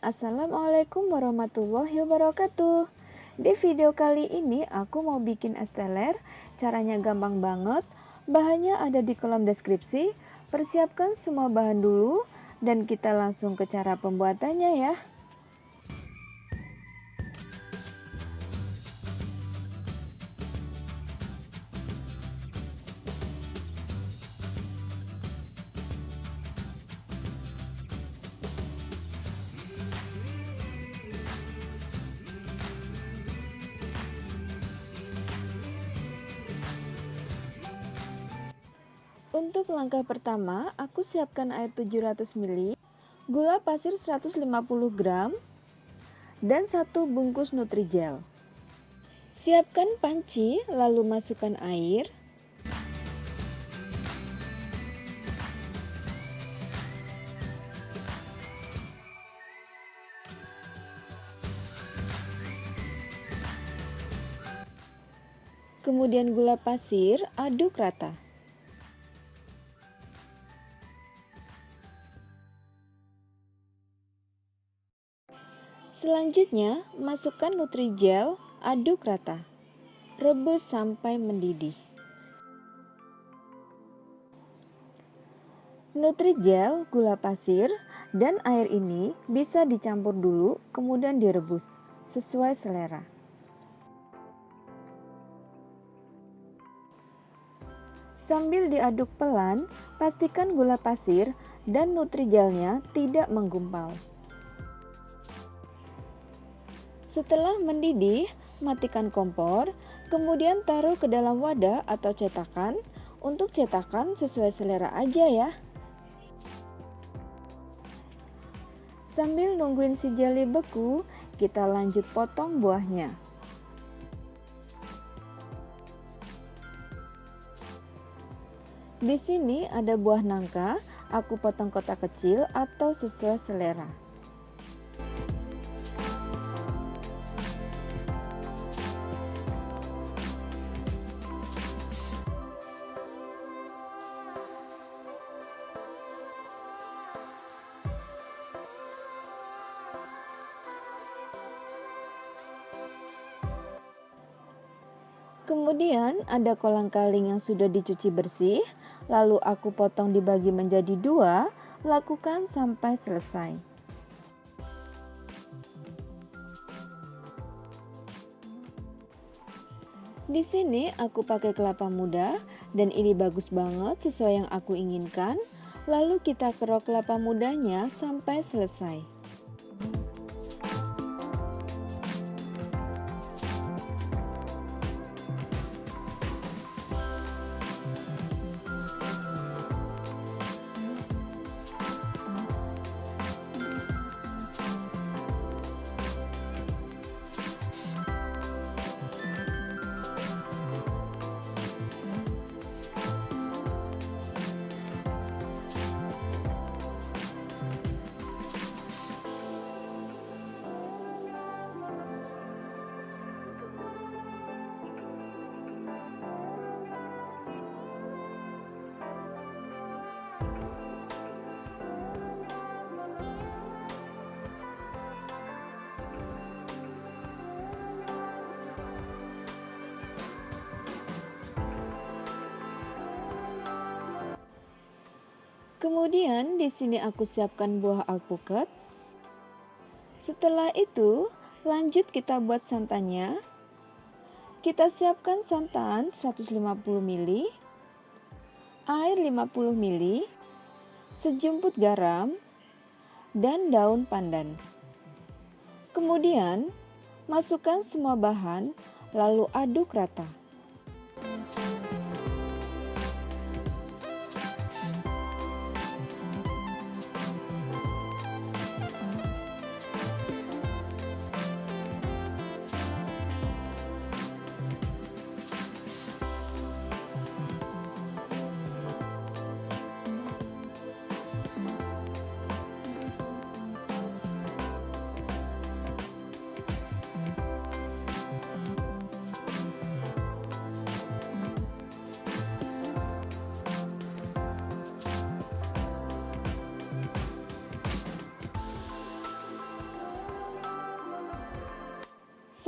Assalamualaikum warahmatullahi wabarakatuh. Di video kali ini aku mau bikin es teler. Caranya gampang banget. Bahannya ada di kolom deskripsi. Persiapkan semua bahan dulu dan kita langsung ke cara pembuatannya ya. Untuk langkah pertama, aku siapkan air 700 ml, gula pasir 150 gram, dan 1 bungkus Nutrijel. Siapkan panci, lalu masukkan air. Kemudian gula pasir, aduk rata. Selanjutnya, masukkan Nutrijel, aduk rata. Rebus sampai mendidih. Nutrijel, gula pasir, dan air ini bisa dicampur dulu, kemudian direbus sesuai selera. Sambil diaduk pelan, pastikan gula pasir dan Nutrijelnya tidak menggumpal. Setelah mendidih, matikan kompor, kemudian taruh ke dalam wadah atau cetakan. Untuk cetakan sesuai selera aja ya. Sambil nungguin si jeli beku, kita lanjut potong buahnya. Di sini ada buah nangka, aku potong kotak kecil atau sesuai selera. Kemudian ada kolang-kaling yang sudah dicuci bersih, lalu aku potong dibagi menjadi 2, lakukan sampai selesai. Di sini aku pakai kelapa muda dan ini bagus banget sesuai yang aku inginkan. Lalu kita kerok kelapa mudanya sampai selesai. Kemudian di sini aku siapkan buah alpukat. Setelah itu, lanjut kita buat santannya. Kita siapkan santan 150 ml, air 50 ml, sejumput garam, dan daun pandan. Kemudian, masukkan semua bahan, lalu aduk rata.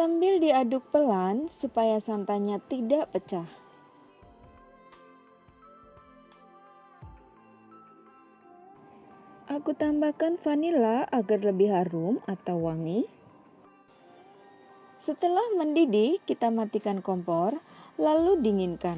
sambil diaduk pelan supaya santannya tidak pecah. Aku tambahkan vanila agar lebih harum atau wangi. Setelah mendidih, kita matikan kompor, lalu dinginkan.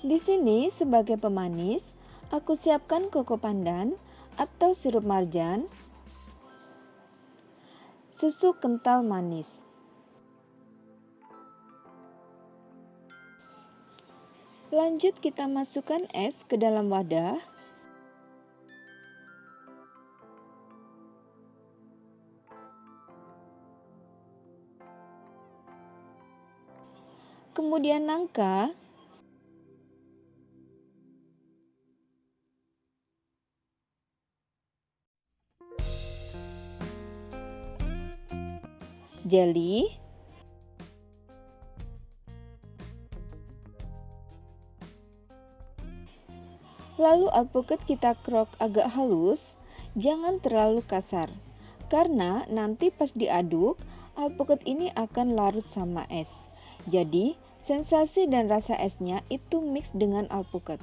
Di sini sebagai pemanis, aku siapkan koko pandan atau sirup marjan, susu kental manis. Lanjut kita masukkan es ke dalam wadah. Kemudian nangka. Jelly, lalu alpukat kita krok agak halus, jangan terlalu kasar, karena nanti pas diaduk, alpukat ini akan larut sama es. Jadi, sensasi dan rasa esnya itu mix dengan alpukat.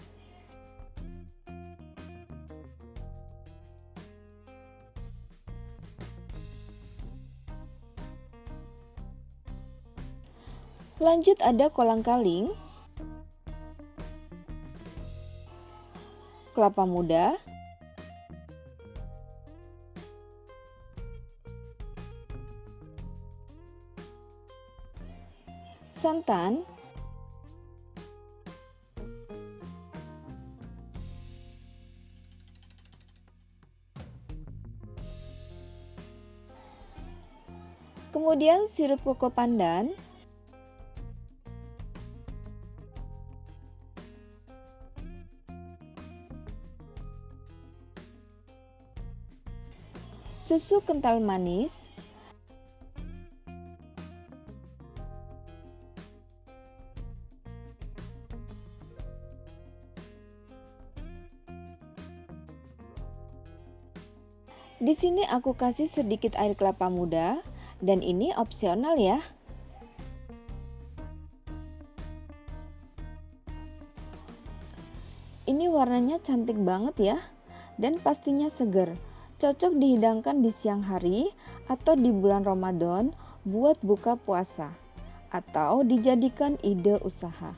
Lanjut ada kolang-kaling, kelapa muda, santan, kemudian sirup koko pandan, susu kental manis, di sini aku kasih sedikit air kelapa muda dan ini opsional ya. Ini warnanya cantik banget ya dan pastinya seger. Cocok dihidangkan di siang hari atau di bulan Ramadan buat buka puasa atau dijadikan ide usaha.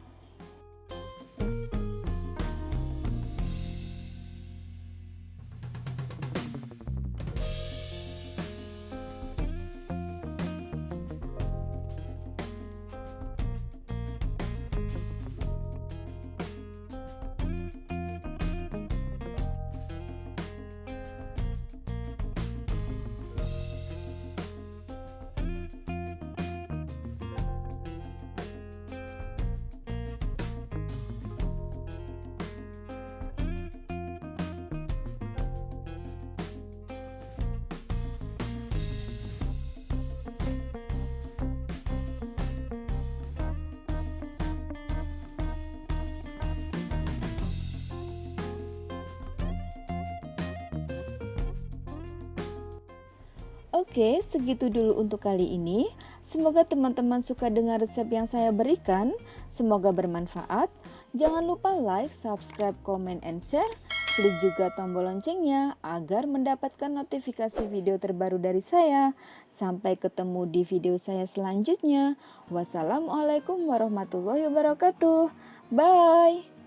Oke, segitu dulu untuk kali ini. Semoga teman-teman suka dengan resep yang saya berikan. Semoga bermanfaat. Jangan lupa like, subscribe, comment, and share. Klik juga tombol loncengnya agar mendapatkan notifikasi video terbaru dari saya. Sampai ketemu di video saya selanjutnya. Wassalamualaikum warahmatullahi wabarakatuh. Bye.